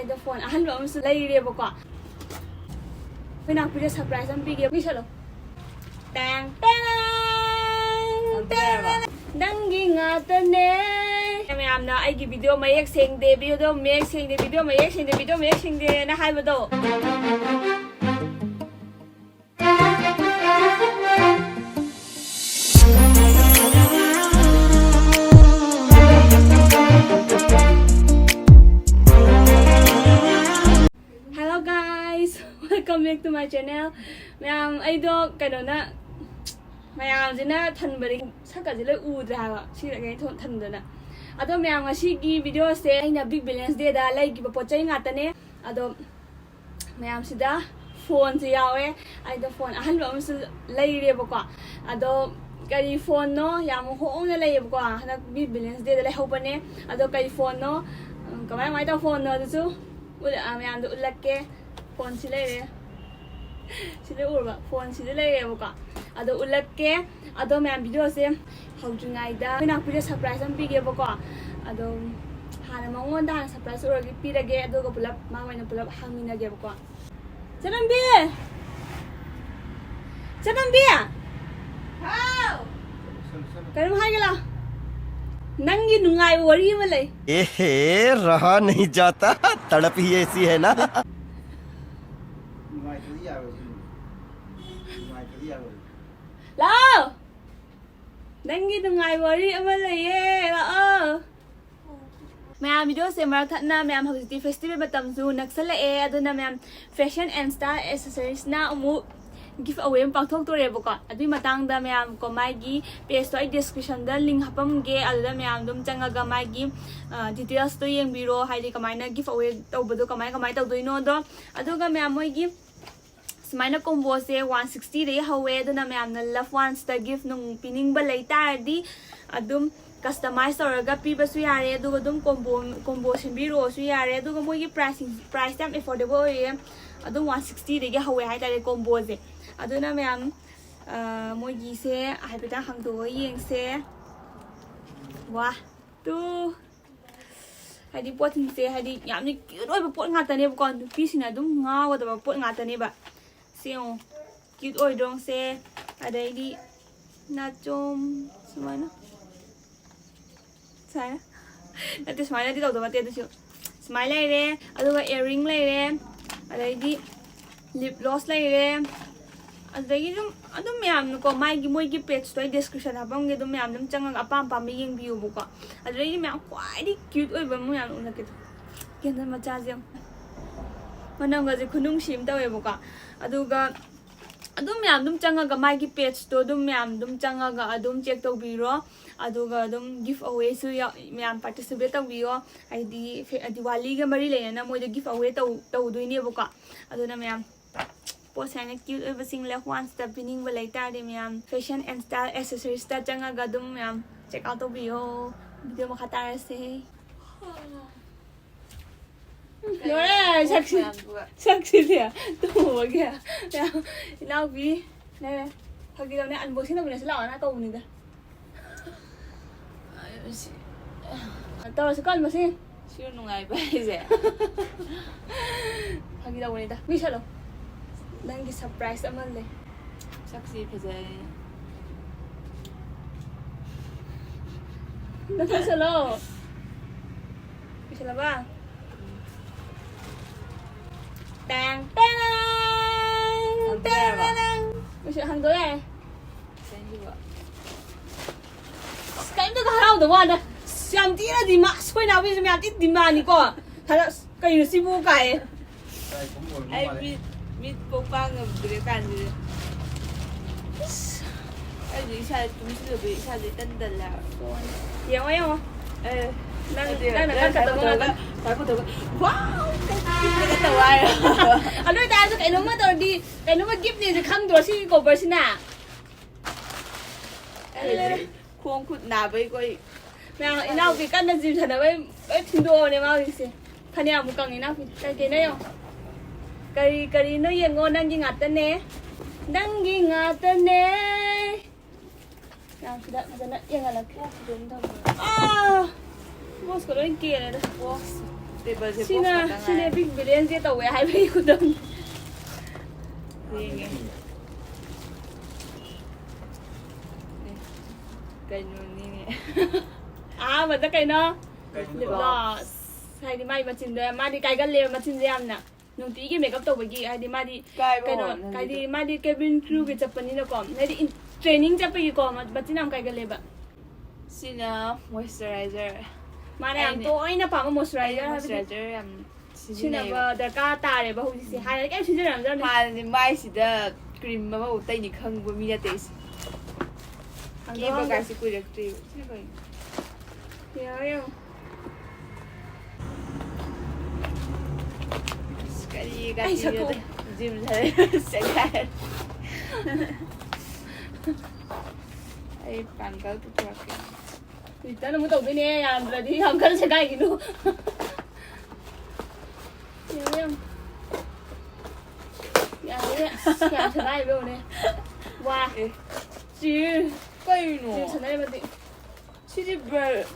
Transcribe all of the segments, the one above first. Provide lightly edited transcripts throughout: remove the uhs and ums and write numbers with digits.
iPhone ahanba amsu leireba Enaopida Surprise am big we shalo tang tang dangi ngatane mayamna aigi video mayek sengde video mayek sengde video mayek sengde video mayek sengde na haibado Welcome back to my channel. Mayam aido kano na mayam jina thanbari saka jile udra si lagai thandana ado mayam ngasi gi video se aina big balance day da lai gi pochai ngatane ado mayam sida phone se yawe aido phone ahanba amsu laire bako ado kari phone no yam hong na lai bako hana big balance day da lai hobane ado kari phone no kamai mai ta phone no su mayam do ulakke phone si laire sila urba phone sila laire bako ado ulakke ado mayam video se hawjungai da Enaopida surprise am bige bako ado hana mangon da surprise uragi pirage ado ko pulap mamaina pulap hamina ge bako Chanambi how karam hagala नंगी नुंगाई worry में ले रहा नहीं जाता तड़प ही ऐसी है ना lao nंगी नुंगाई वरी में ले ये lao मैम video से मर थना मैम हौजी फेस्टिवल मतम जु नक्सल ए अदुना ma'am fashion and style accessories ना अमु गिफ्ट अवे पांथोक तो रेबको अदुई मतंग दा मैम को मागी पेज तो description दा लिंक हपम गे अदुदा मैम दुम चंगा मागी डिटेल्स तो येंबिरो हाइदि कमाइना गिफ्ट अवे तौबदो कमाइ तौदोइनो दो अदुगा मैम मोइगी स्माइना कॉम्बो से 160 रे हवे अदुना मैम न लव वंस दा गिफ्ट नु पिनिंग बा लेतारदी अदुम कस्टमाइज तौरगा पीबसु यारे अदुगा दुम कॉम्बो सिंबिरोसु यारे अदुगा मोइगी प्राइस टाइम अफोर्डेबल ओये अदुम 160 रे हवे हाइतारे कॉम्बो से अदुना मैम मोइगी से हाइबेटा हंगदो येंगसे वाह तु हाइदि पोटिंग से हाइदि यामनि क्यूट ओइबा पोट ngaतने बको नुपीसिना दुम ngaवदबा पोट ngaतने बा सेओ क्यूट ओइदोंग से अदैदि नाचोम सुमाना साया नते स्माइल दि तौदबा ते दसु स्माइल लाइरे अदुगा इयरिंग लाइरे अदैदि लिप ग्लॉस लाइरे अदगी दुम मैम को माइगी मोइगी पेज तो डिस्क्रिप्शन हापमगे दुम मैम दुम चंग अपाम पाम येंबियो बको अदगी मैम क्वाइदि क्यूट ओइबा मैम उनके केंदर मचा जे मनंगा जे खुनुंग सिम तवे बको अदुगा अदुम मैम दुम चंगा माइगी पेज तो दुम मैम दुम चंगा अदुम चेक तौबिरो अदुगा दुम गिफ्ट अवे सु मैम पार्टिसिपेट तौबियो आइदि दिवाली गे मरी लेना मोइदो गिफ्ट अवे तौदोइने बको अदुना मैम पोसाइना क्यूट ओइबा सिंग ले वन स्टेप पिनिंग बा लेतारदि ma'am fashion and style accessories ता चंगा दुम मैम चेक आउट तौबियो वीडियो मखा तारसे लोरे सक्सी दिया तो हो गया इनाउ भी ने हगी दने अनबॉक्सिंग तौबिने से लावा ना तौबनिदा तौरसे कल मसे सिउ नुंगाइ बाइजे हगी तौबनिदा मिसलो नंगी सरप्राइज अमल ले सक्सी फजाय नफसलो मिसलो बा tang tang tang misil hang doy ai cái nó có hao được không? Xem tí là gì mà xôi nào bây giờ mẹ tí tìm bà nhỉ con? Thật là cái gì xí vô cái? ai biết cô ba ngầm cái can gì? Ai gì sao chúng chưa bị sao gì tân tân là nhiều ấy không? Đang là cái tàu đó. Phải có tàu. Wow, cái tàu ai? Ở đây ta cái nó mà tàu đi, cái nó mà gift gì thì không được xí cổ bờ xí nào? Khuôn khụt nào với coi. Mẹ nào vì căn là gì thật là với thìn đồ này mà gì? Thằng nào một cần nào cái này không? Cái nó yên ngon đang đi ngặt tên nè, đang đi ngặt tên nè. Nào sudah yên là cái đúng thôi. Boss có đôi kia này đó. Boss ꯇꯦꯕꯜꯁꯦ Sina big billion get away. I pay you them. Kainunin Ah, but the kind of lip gloss. Hay di mai machin de ma di kai gan le machin de yam na. Nung ti gi makeup to bagi hay di ma di kai di ma di cabin crew ge chapani na kom. Hay di training chapagi kom machin am kai gan le ba. Sina moisturizer. Ma na am to ina pa ma moisturizer. Moisturizer am Sina ba darka ta re ba hu si hay kai si ram jar ni. Ha ni mai si da cream ma u tai ni khang bo mi na te si. Ki ba ka si ku recti. Si ba. Yeah. Sekali ganti gym saya segar. Ay pangkal tu pakai. Kita namu tahu ni yang berarti angkal segar gitu. Ya segar itu ni. Wah. Ji. Kau Ji segar berarti. Sini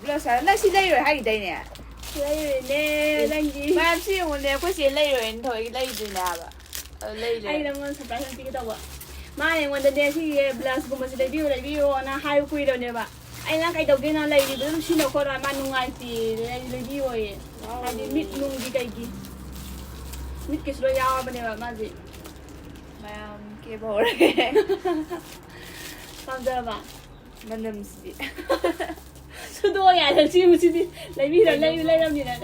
belasan, nak sini lagi hari dah ni. Lagi ni lagi. Macam sini orang aku sini lagi tu lagi tu ni apa? Lagi. Ay naman surprise nanti kita buat. Mana yang wanda dia si blast gumas review na high kui dah ni ba. Ay na kay dogin na lagi belum sino ko ra manungai ti review eh. Ay mit nung di kay gi. Mit kislo yawa ba ni ba mazi. Macam ke boleh. Pamda ba. Mandam sih. Sudah ya, dah sih mesti lagi dah ni dah.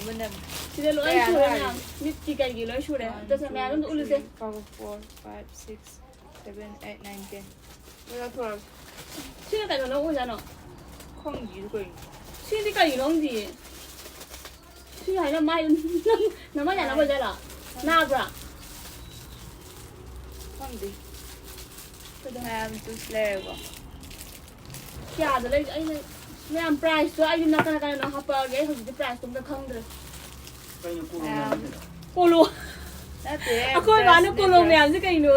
Mandam. Sudah lo ay sudah na. Mit kikay gilo sudah. Terus saya akan ulit eh. 4, 5, 6, 7, 8, 9, 10. Berapa? Sini kay nong ujan no. Kong gitu kau. Sini kay nong di. Sini hay na mai nama ya nama jala. Na bra. Kong di. Macam tu selera. Kaya dah lagi ay may ang price so ay yun na kana no hapa gay hudi price tum ka khang dre. Polo. Nanti. Ako ba no polo may am si kay no.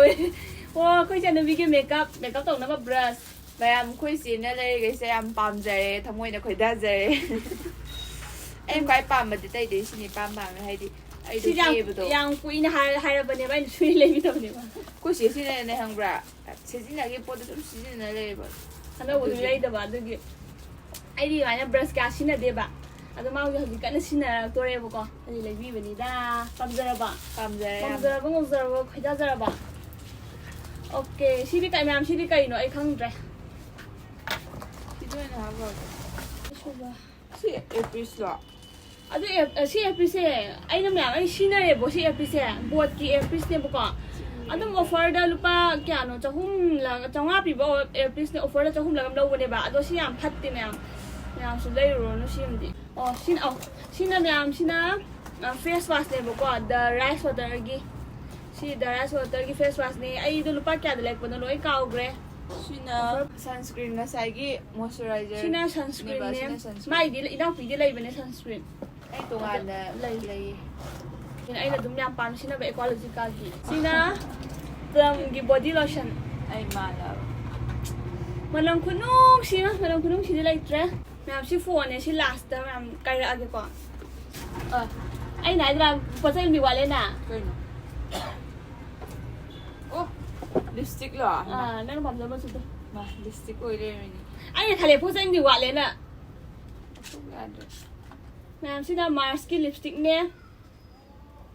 Wow, ko siya nabi ke makeup tong na ba brush. Macam kau sini lagi saya am pam jaya, thamoi nak kau dah jaya. Em kau pam mesti tay di sini pam hai di. Ay Si betul. yang kuin hire ba ni ba ni sui lagi to ni ba. Kau sini ni hang bra. Sini lagi pot tu sini lagi bos. Ano wo lagi da ba dugi. Ay di ba na brush ka sina de ba. Ado ma hudi ka na sina to re ba ko. Ani lagi ba ni da. Pam jara ba. Pam jaya. Pam jara ba ngol jara ba khida jara ba. Okay, sini kay ma'am sini kay no ay khang dre. Itu ni apa? Suba. Si episode. Ado si episode ay na ma'am ay sina re bo si episode. Bot ki episode ne ba ko. Adum offer da lupa kya no chahum la changa pi ba earpiece ne offer da chahum lagam lo ne ba ado si yam phatti ne yam su lei ro no sim di sina ne am sina face wash ne ba ko the rice water gi si the rice water gi face wash ne ai do lupa kya da lek pa no loi kaw gre Sina sunscreen na sagi moisturizer. sina sunscreen ne mai di ina pi di lei ba ne sunscreen Ay tungan na lay. Kina ay na dum yang pan sina ba ecological gi sina gi body lotion Ay malaw. malang kunung sina like tre ma'am si phone ne si last da ma'am kaya age ko ay na dra pasal mi wale na Kano? Oh, lipstick lo ah. nang pam da su Ma, lipstick ko ile ni. ay na khale pasal mi wale na Ada. ma'am si da mask ki lipstick ne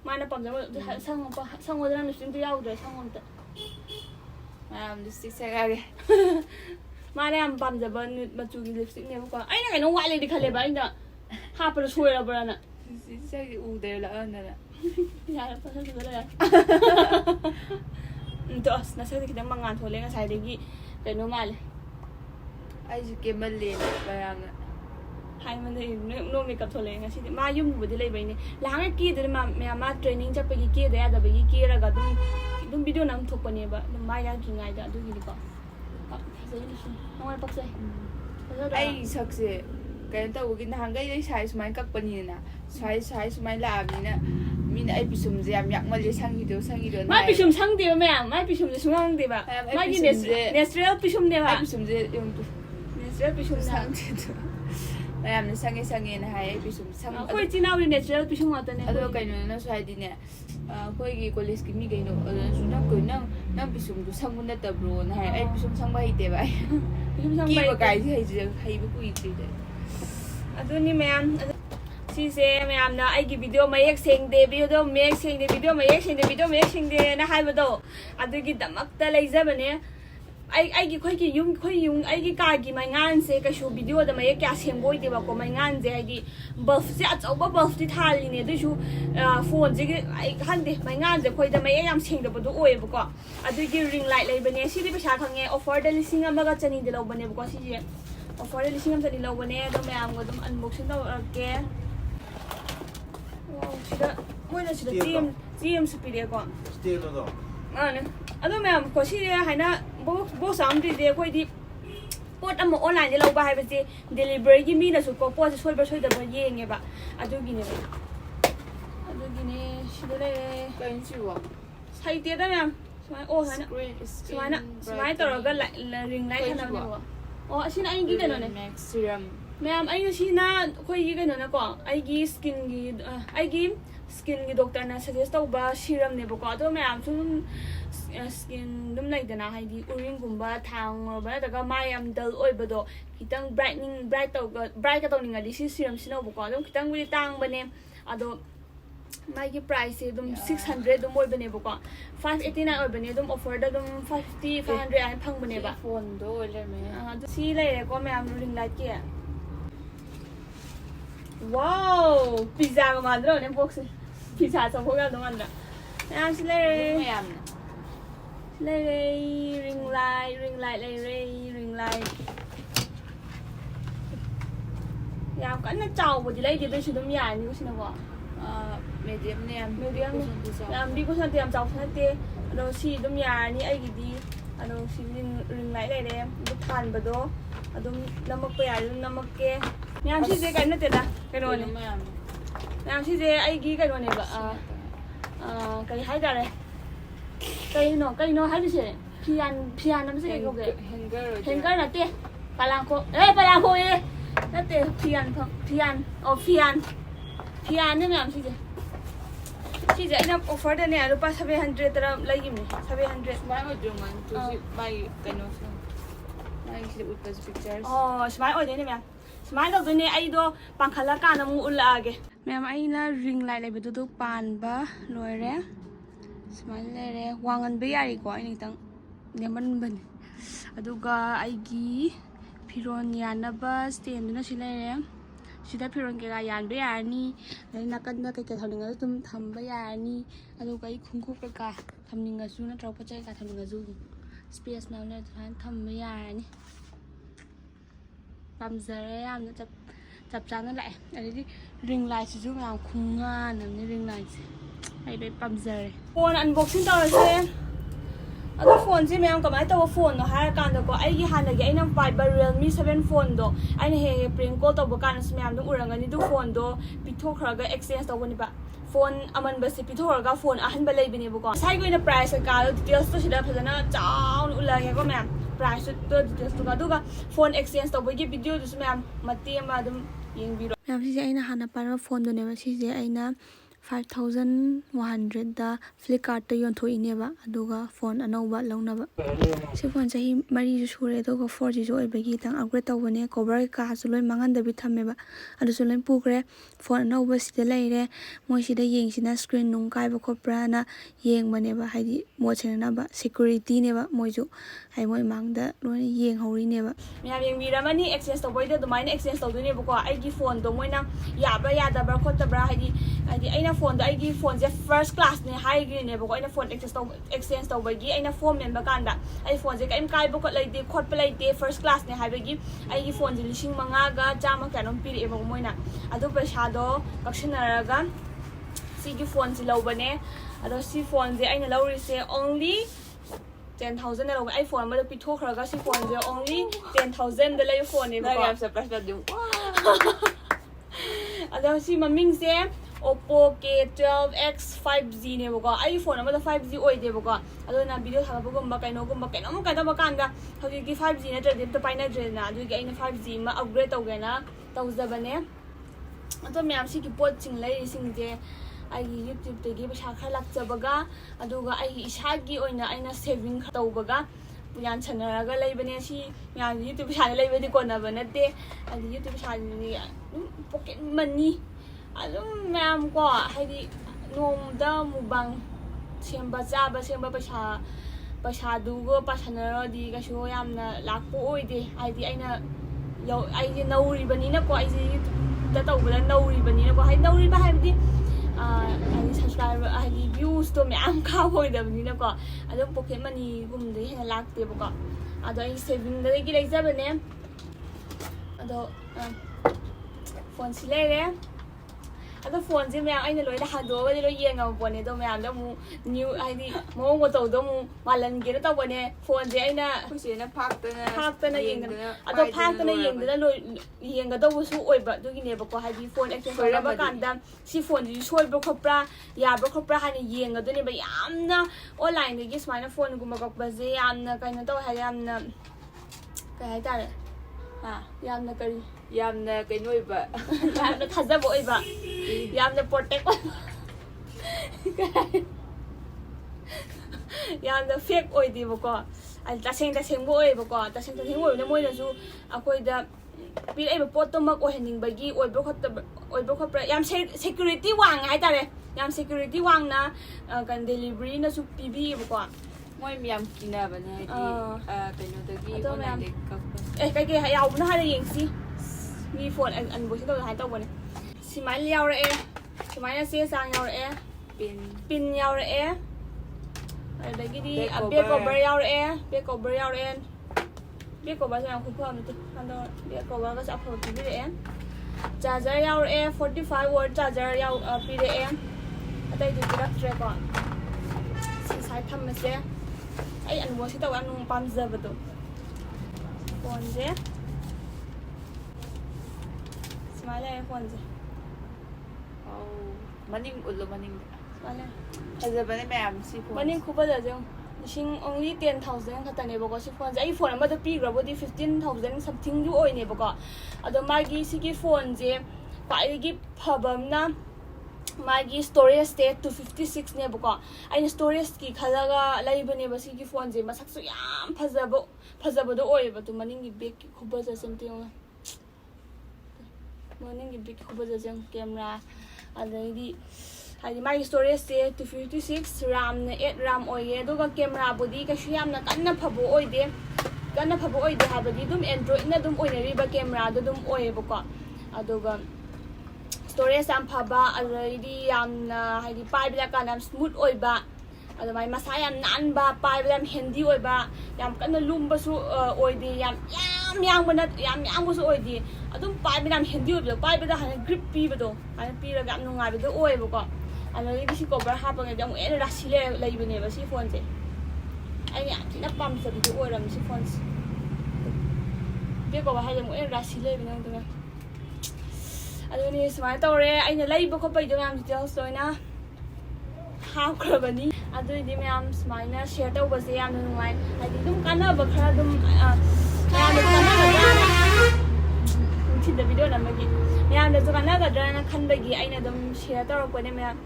mana pam da sang wa da lipstick tu yaw da sang on ta Lipstick saya kage. mana am pam da ban machu ki lipstick ne ko ay na kai no wale di khale ba ina ha pa so ra bra na Saya udah lah na. ya pasal su da Dos, nasa kita mga thole nga side gi kano mal. Ay ke malle bayang. Hai man no makeup thole nga si ma yum budi lei bai ni. Lang ki de ma training cha pa gi ke da da bai ki ra ga dum video nam thok pa ne ba ma ya ki ngai da du gi ba. Nong pak sai. Ay sakse. Kaya tahu kita hanggai dari size main kak penina. Size main lah mina. Mina ay pisum jam yak mal sang hidup. Ma pisum sang de ma ma pisum de sumang de ba. Ma gi natural pisum de ba. Ay pisum je yung tu. Natural pisum Sang itu. ꯃꯌꯥꯝꯅ ꯁꯪꯉꯦꯅ ꯍꯥꯏ ꯑꯩ ꯄꯤꯁꯨꯝ ꯁꯪ ꯑꯩꯈꯣꯏ ꯆꯤꯅꯥꯎꯗꯤ natural ꯄꯤꯁꯨꯝ ꯉꯥꯛꯇꯅꯦ ꯑꯗꯣ ꯀꯩꯅꯣꯅꯁꯨ ꯍꯥꯏꯗꯤꯅꯦ ꯑꯩꯈꯣꯏꯒꯤ ꯀꯣꯂꯦꯖꯀꯤ ꯃꯤ ꯀꯩꯅꯣ ꯑꯗꯨꯅꯁꯨ ꯅꯪ ꯄꯤꯁꯨꯝꯗꯨ ꯁꯪꯕ ꯅꯠꯇꯕ꯭ꯔꯣꯅ ꯍꯥꯏ ꯑꯩ ꯄꯤꯁꯨꯝ ꯁꯪꯕ ꯍꯩꯇꯦꯕ ꯑꯩ ꯄꯤꯁꯨꯝ ꯁꯪꯕ ꯀꯦꯕ ꯀꯥꯏꯁꯦ ꯍꯩꯕ ꯀꯨꯏꯗ꯭ꯔꯤꯗ ꯑꯗꯨꯅꯤ ꯃꯌꯥꯝ ꯁꯤꯁꯦ ꯃꯌꯥꯝꯅ ꯑꯩꯒꯤ ꯚꯤꯗꯤꯑꯣ ꯃꯌꯦꯛ ꯁꯦꯡꯗꯦ ꯚꯤꯗꯤꯑꯣ ꯃꯌꯦꯛ ꯁꯦꯡꯗꯦ ꯚꯤꯗꯤꯑꯣ ꯃꯌꯦꯛ ꯁꯦꯡꯗꯦꯅ ꯍꯥꯏꯕꯗꯣ ꯑꯗꯨꯒꯤꯗꯃꯛꯇ ꯂꯩꯖꯕꯅꯦ ꯑꯩꯈꯣꯏꯒꯤ ꯌꯨꯝ ꯑꯩꯒꯤ ꯀꯥꯒꯤ ꯃꯩꯉꯥꯟꯁꯦ ꯀꯩꯁꯨ ꯚꯤꯗꯤꯑꯣꯗ ꯃꯌꯦꯛ ꯀꯌꯥ ꯁꯦꯡꯕ ꯑꯣꯏꯗꯦꯕꯀꯣ ꯃꯩꯉꯥꯟꯁꯦ ꯍꯥꯏꯗꯤ ꯕꯜꯕꯁꯦ ꯑꯆꯧꯕ ꯕꯜꯕꯇꯤ ꯊꯥꯜꯂꯤꯅꯦ ꯑꯗꯨꯏꯁꯨ ꯐꯣꯟꯁꯤꯒꯤ ꯑꯩ ꯈꯪꯗꯦ ꯃꯩꯉꯥꯟꯁꯦ ꯑꯩꯈꯣꯏꯗ ꯃꯌꯦꯛ ꯌꯥꯝ ꯁꯦꯡꯗꯕꯗꯣ ꯑꯣꯏꯌꯦꯕꯀꯣ ꯑꯗꯨꯒꯤ ꯔꯤꯡ ꯂꯥꯏꯠ ꯂꯩꯕꯅꯦ ꯁꯤꯗꯤ ꯄꯩꯁꯥ ꯈꯪꯉꯦ ꯑꯣꯐꯔꯗ 1,120 ꯂꯧꯕꯅꯦꯕꯀꯣ ꯁꯤꯁꯦ ꯑꯣꯐꯔꯗ 1,120 ꯂꯧꯕꯅꯦ ꯑꯗꯣ ꯃꯌꯥꯝꯒ ꯑꯗꯨꯝ ꯑꯟꯕꯣꯛꯁꯤꯡ ꯇꯧꯔꯛꯀꯦ sida moina sida GM su pideko Stelo do. ane ado ma'am ko si haina bo sam di de koi di pot am online de lawba hai base delivery gi mi na su ko pot soi ba da ba yenge ba adu gi ne sida le kain chi wa sai te da ma'am smai oh haina smai toroga ring light hana ne wa oh asina ai gi kano ne serum ma'am ai si na koi gi kano na ko ai gi skin gi doctor na suggest tauba serum ne ba ko ado ma'am su skin dum like dana haidi uring gumba thang ba daga mai am dull oibado kitang brightening bright ka tawning ali si serum sino ba ko adum kitang wi tang bane ado mai gi price e dum 600 dum oy bane ba ko 589 oy bane dum offer da dum 50 500 ai phang bane ba phone do le me ado si le ko ma'am ring light ki wow pizza ga madro ne box pizza sa hoga do mandra ma'am si le ma'am ring light yam kana chaw bo dilai de su dum ya ni usina ko medium ne yam di ko sa te am chaw sa te ado si dum ya ni ai gi di ado si ring light le de bu than ba do adum namak pa ya namak ke yam si je kai na te da kai no ne yam si je ai gi kai no ne ba kai hai da re cây nó hay đi xe pian nó sẽ cái gì hanger là tê palanco ấy nó tê pian đấy mẹ làm gì vậy anh offer đây này rupa 700 tera lấy gì này 700 smile ở đường anh tôi sẽ buy cái nó anh sẽ được post pictures smile ở đây này mẹ smile đâu đây này ai đó bằng khá là cả nó mua là cái mẹ ai là ring light này bị tụt pan ba rồi đấy smile lere wangan be yari ko ai tang neman ban aduga aigi phiron yanaba stand na silere sida phiron ke ga yan be yani dai nakan na kai ka thamninga tum thamba yani aduga ai khungku ka thamninga su na trawpa chai ka thamninga zu space na na thamba yani pamzare yam na chap chana lại ai ring light su ma khunga nam ni ring light ai đấy pamzare phone unboxing tawase ado phone ji ma'am kamai taw phone no har kan ko ai gi hana gi aina fiber Realme 7 phone do aina he prank call taw kan ma'am dum urangani du phone do pithokhraga exchange taw ni ba phone aman ba se pithoraga phone ahan ba lei bini ko sai go ina price ka details to sida phajana chaun ulage ko ma'am price to details to ga du ga phone exchange taw gi video du ma'am mati ma dum yeng biro ma'am si aina hana par phone do ne ba si je aina 5,100 da FlipKart ta yon thoi ne ba aduga phone anova launa ba si phone chahi mari ju sure do ko 4G jo ebagi tang upgrade taw bane cover ka su loi mangan da bi thamme ba adu su loi pukre phone anova si da lai re moi si da yeng sina screen nung kai ba khopra na yeng bane ba haidi mo chena na ba security ne ba moi ju hai moi mang da loi yeng hori ne ba mya yeng bi ramani access taw boy da do mine access taw du ne ba ko ai gi phone do moi na ya da ba khot bra haidi aina phone da aigi phone je first class ne high green ne ba ko aina phone exchange taw bagi aina phone member kan da ai phone je kaim kai ba ko lai de khot pa lai de first class ne hai bagi aigi phone je 5,000 ga chama kanom piri e ba moina adu paisa do kaksinaraga si gi phone si lo bane ado si phone je aina lawri se only 10,000 na lo iPhone ma da pithokhraga si phone je only 10,000 da lai phone ne ba ko surprise da dum ado si maming se Oppo K12X 5G เนบก็ iPhone อำมา 5G ออยเดบก็ ꯑꯗꯨꯅ video ꯊꯥꯒꯠꯄꯒꯨꯝꯕ ꯀꯩꯅꯣꯒꯨꯝꯕ ꯀꯩꯅꯣꯝ ꯀꯩꯗꯧꯕ ꯀꯥꯟꯗ ꯍꯧꯖꯤꯛꯇꯤ 5G ꯅꯠꯇ꯭ꯔꯗꯤ ꯑꯝꯇ ꯄꯥꯏꯅꯗ꯭ꯔꯦꯗꯅ ꯑꯗꯨꯒꯤ ꯑꯩꯅ 5G ꯑꯃ ꯑꯞꯒ꯭ꯔꯦꯗ ꯇꯧꯒꯦꯅ ꯇꯧꯖꯕꯅꯦ ꯑꯗꯣ ꯃꯌꯥꯝ ꯁꯤꯒꯤ ꯄꯣꯠꯁꯤꯡ ꯂꯩꯔꯤꯁꯤꯡꯁꯦ ꯑꯩꯒꯤ ꯌꯨꯇ꯭ꯌꯨꯕꯇꯒꯤ ꯄꯩꯁꯥ ꯈꯔ ꯂꯥꯛꯆꯕꯒ ꯑꯗꯨꯒ ꯑꯩꯒꯤ ꯏꯁꯥꯒꯤ ꯑꯣꯏꯅ ꯑꯩꯅ ꯁꯦꯚꯤꯡ ꯇꯧꯕꯒ ꯌꯥꯟꯁꯟꯅꯔꯒ ꯂꯩꯕꯅꯦ ꯁꯤ ꯃꯌꯥꯝ ꯌꯨꯇ꯭ꯌꯨꯕ ꯄꯩꯁꯥꯅ ꯂꯩꯕꯗꯤ ꯀꯣꯟꯅꯕ ꯅꯠꯇꯦ ꯍꯥꯏꯗꯤ ꯌꯨꯇ꯭ꯌꯨꯕ ꯄꯩꯁꯥꯗꯤ ꯑꯗꯨꯝ ꯄꯣꯀꯦꯠ ꯃꯅꯤ ꯑꯗꯨꯝ ꯃꯌꯥꯝ ꯀꯣ ꯍꯥꯏꯗꯤ ꯅꯣꯡꯃꯗ ꯃꯨꯛꯕꯥꯡ ꯁꯦꯝꯕ ꯆꯥꯕ ꯁꯦꯝꯕ ꯄꯩꯁꯥꯗꯨꯒ ꯄꯥꯁꯟꯅꯔꯗꯤ ꯀꯩꯁꯨ ꯌꯥꯝꯅ ꯂꯥꯛꯄ ꯑꯣꯏꯗꯦ ꯍꯥꯏꯗꯤ ꯑꯩꯁꯦ ꯅꯧꯔꯤꯕꯅꯤꯅꯀꯣ ꯑꯩꯁꯦ ꯌꯨꯇ꯭ꯌꯨꯕꯇ ꯇꯧꯕꯗ ꯅꯧꯔꯤꯕꯅꯤꯅꯀꯣ ꯍꯥꯏꯗꯤ ꯅꯧꯔꯤꯕ ꯍꯥꯏꯕꯗꯤ ꯍꯥꯏꯗꯤ ꯁꯕꯁꯀ꯭ꯔꯥꯏꯕꯔ ꯍꯥꯏꯗꯤ ꯚ꯭ꯌꯨꯁꯇꯣ ꯃꯌꯥꯝ ꯀꯥꯕ ꯑꯣꯏꯗꯕꯅꯤꯅꯀꯣ ꯑꯗꯨꯝ ꯄꯣꯀꯦꯠ ꯃꯅꯤꯒꯨꯝꯕꯗꯒꯤ ꯍꯦꯟꯅ ꯂꯥꯛꯇꯦꯕꯀꯣ ꯑꯗꯣ ꯑꯩ ꯁꯦꯚꯤꯡꯗꯒꯤ ꯂꯩꯖꯕꯅꯦ ꯑꯗꯣ ꯐꯣꯟꯁꯤ ꯂꯩꯔꯦ ꯑꯗꯣ ꯐꯣꯟꯁꯦ ꯃꯌꯥꯝ ꯑꯩꯅ ꯂꯣꯏꯅ ꯍꯥꯡꯗꯣꯛꯑꯒꯗꯤ ꯂꯣꯏ ꯌꯦꯡꯉꯕ ꯄꯣꯠꯅꯦ ꯑꯗꯣ ꯃꯌꯥꯝꯗ ꯑꯃꯨꯛ ꯅ꯭ꯌꯨ ꯍꯥꯏꯗꯤ ꯃꯑꯣꯡ ꯃꯇꯧꯗꯣ ꯑꯃꯨꯛ ꯃꯥꯜꯍꯟꯒꯦꯅ ꯇꯧꯕꯅꯦ ꯐꯣꯟꯁꯦ ꯑꯩꯅ ꯑꯩꯈꯣꯏꯁꯦꯅ ꯐꯥꯛꯇꯅ ꯌꯦꯡꯗꯅ ꯑꯗꯣ ꯐꯥꯛꯇꯅ ꯌꯦꯡꯒꯗꯧꯕꯁꯨ ꯑꯣꯏꯕ ꯑꯗꯨꯒꯤꯅꯦꯕꯀꯣ ꯍꯥꯏꯗꯤ ꯐꯣꯟ ꯑꯦꯛꯁꯆꯦꯟꯖ ꯇꯧꯔꯕ ꯀꯥꯟꯗ ꯁꯤ ꯐꯣꯟꯁꯤꯁꯨ ꯁꯣꯏꯕ꯭ꯔꯥ ꯈꯣꯠꯄ꯭ꯔꯥ ꯌꯥꯕ꯭ꯔꯥ ꯈꯣꯠꯄ꯭ꯔꯥ ꯍꯥꯏꯅ ꯌꯦꯡꯒꯗꯣꯏꯅꯦꯕ ꯌꯥꯝꯅ ꯑꯣꯟꯂꯥꯏꯟꯗꯒꯤ ꯁꯨꯃꯥꯏꯅ ꯐꯣꯟꯒꯨꯝꯕ ꯀꯛꯄꯁꯦ ꯌꯥꯝꯅ ꯀꯩꯅꯣ ꯇꯧꯋꯦ ꯍꯥꯏꯗꯤ ꯌꯥꯝꯅ ꯀꯩ ꯍꯥꯏꯇꯥꯔꯦ ꯌꯥꯝꯅ ꯀꯔꯤ ꯌꯥꯝꯅ ꯀꯩꯅꯣ ꯑꯣꯏꯕ ꯌꯥꯝꯅ ꯊꯥꯖꯕ ꯑꯣꯏꯕ ꯌꯥꯝꯅ ꯄ꯭ꯔꯣꯇꯦꯛ ꯑꯣꯏꯕ ꯌꯥꯝꯅ ꯐꯦꯛ ꯑꯣꯏꯗꯦꯕꯀꯣ ꯇꯁꯦꯡꯕ ꯑꯣꯏꯌꯦꯕꯀꯣ ꯇꯁꯦꯡꯕ ꯑꯣꯏꯕꯅ ꯃꯣꯏꯅꯁꯨ ꯑꯩꯈꯣꯏꯗ ꯄꯤꯔꯛꯏꯕ ꯄꯣꯠꯇꯨꯃꯛ ꯑꯣꯏꯍꯟꯅꯤꯡꯕꯒꯤ ꯑꯣꯏꯕ꯭ꯔꯥ ꯈꯣꯠꯄ꯭ꯔꯥ ꯌꯥꯝ ꯁꯦꯀ꯭ꯌꯨꯔꯤꯇꯤ ꯋꯥꯡꯉꯦ ꯍꯥꯏꯇꯥꯔꯦ ꯌꯥꯝ ꯁꯦꯀ꯭ꯌꯨꯔꯤꯇꯤ ꯋꯥꯡꯅ ꯗꯦꯂꯤꯚꯔꯤꯅꯁꯨ ꯄꯤꯕꯤꯌꯦꯕꯀꯣ ꯃꯣꯏ ꯃꯌꯥꯝ ꯀꯤꯅꯕꯅꯦ ꯍꯥꯏꯗꯤ ꯀꯩꯅꯣꯗꯒꯤ ꯑꯗꯣ ꯑꯣꯟꯂꯥꯏꯟꯗꯒꯤ ꯀꯛꯄ ꯀꯩꯀꯩ ꯌꯥꯎꯕꯅꯣ ꯍꯥꯟꯅ ꯌꯦꯡꯁꯤ ꯃꯤ ꯐꯣꯟ ꯑꯟꯕꯣꯛꯁꯤꯡ ꯇꯧꯕꯗ ꯍꯥꯏꯅ ꯇꯧꯕꯅꯦ ꯁꯨꯃꯥꯏꯅ ꯌꯥꯎꯔꯛꯑꯦ ꯁꯨꯃꯥꯏꯅ ꯆꯦ ꯆꯥꯡ ꯌꯥꯎꯔꯛꯑꯦ ꯄꯤꯟ ꯌꯥꯎꯔꯛꯑꯦ ꯑꯗꯒꯤꯗꯤ ꯕꯦꯛ ꯀꯣꯕꯔ ꯌꯥꯎꯔꯛꯑꯦ ꯕꯦꯛ ꯀꯣꯕꯔꯁꯦ ꯌꯥꯝ ꯈꯨꯐꯕ ꯅꯠꯇꯦ ꯍꯟꯗꯛ ꯕꯦꯛ ꯀꯣꯕꯔꯒꯁꯨ ꯑꯐꯕ ꯄꯤꯕꯤꯔꯛꯑꯦ ꯆꯥꯔꯖꯔ ꯌꯥꯎꯔꯛꯑꯦ 45 ꯋꯥꯠ ꯆꯥꯔꯖꯔ ꯄꯤꯔꯛꯑꯦ ꯑꯇꯩꯗꯤ ꯄꯤꯔꯛꯇ꯭ꯔꯦꯀꯣ ꯁꯤ ꯁꯥꯏꯗ ꯊꯝꯃꯁꯦ ꯑꯩ ꯑꯟꯕꯣꯛꯁꯤꯡ ꯇꯧꯕ ꯌꯥꯝ ꯄꯥꯝꯖꯕꯗꯣ ꯐꯣꯟꯁꯦ ꯁꯨꯃꯥꯏꯅ ꯂꯩꯔꯦ ꯐꯣꯟꯁꯦ ꯃꯅꯤꯡ ꯎꯠꯂꯣ ꯃꯅꯤꯡꯗ ꯁꯨꯃꯥꯏꯅ ꯐꯖꯕꯅꯦ ꯃꯌꯥꯝ ꯁꯤ ꯐꯣꯟ ꯃꯅꯤꯡ ꯈꯨꯐꯖꯁꯦ only 10,000 ꯈꯛꯇꯅꯦꯕꯀꯣ ꯁꯤ ꯐꯣꯟꯁꯦ ꯑꯩ ꯐꯣꯟ ꯑꯃꯗ ꯄꯤꯈ꯭ꯔꯕꯨꯗꯤ 15,000 ꯁꯝꯊꯤꯡꯗꯤ ꯑꯣꯏꯅꯦꯕꯀꯣ ꯑꯗꯣ ꯃꯥꯒꯤ ꯁꯤꯒꯤ ꯐꯣꯟꯁꯦ ꯈ꯭ꯋꯥꯏꯗꯒꯤ ꯐꯕ ꯑꯃꯅ मागी स्टोरेज स्टे 256 नेबको आइन स्टोरेज की खलगा लैबनेबा सिगी फोन जे मसकसु याम फजबदो ओयबा तु मनिंगी बैग की खुबज सेमते मनिंगी बैग खुबज जम कैमरा अदैदी हादि मागी स्टोरेज स्टे 256 RAM ने 8 RAM ओये दुगा कैमरा बोडी कशु यामना कन्ना फबो ओयदे हाबदि दुम एंड्रॉइड ना दुम ओयनरिबा कैमरा दुम ओयेबको अदुगा स्टोरेज याम फबा अदैदी यामना हादि पाइबला काना स्मूथ ओयबा अदमाय मसा याम नानबा पाइबला याम हेंदी ओयबा याम कन्ना लुमबसु ओयदे याम यामबना याम यामबसु ओयदे अदुम पाइबला याम हेंदी ओयबा पाइबदा हाना ग्रिप पीबदो हाना पीरगा याम नुंगाइबदो ओयबको अदैदी सी कवर हापगा याम एन राशि लैबनेबा सी फोन से आई याम थिना पामसबिदो ओयरम सी फोन से बेको हाय याम एन राशि लैबने दुना अदुनी सुमाय तौरे आइना लैबो खोपैदो याम डिटेल्स लोइना हाउख्रबनी अदुदी मैम सुमाइना शेयर तौबसे याम नुंगाइ हाइदि दुम कानाबा खरा दुम याम कानागद्रा थिन भिडियो नमगी मैम दजु कानागद्रा ना खनबगी आइना दुम share तौरपने ma'am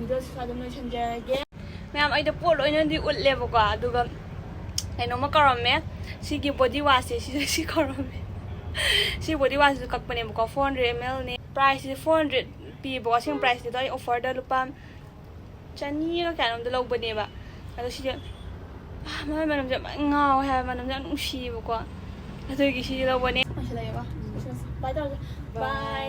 video सादम लोइसनजरगे ma'am आइदा pot लोइनदि उल्लेबको अदुगा कैनोमा करमे सिगी body wash से करमे सी बॉडी वाश कपने 400 ml ने प्राइस 400 पीबो सिंग प्राइस दो ऑफर द लुपा चनी का कैनोम द लौबनेबा अदो सी माय मनम जे ngaw ha मनम जे नुसीबको अदुगी सी लौबने बाय बाय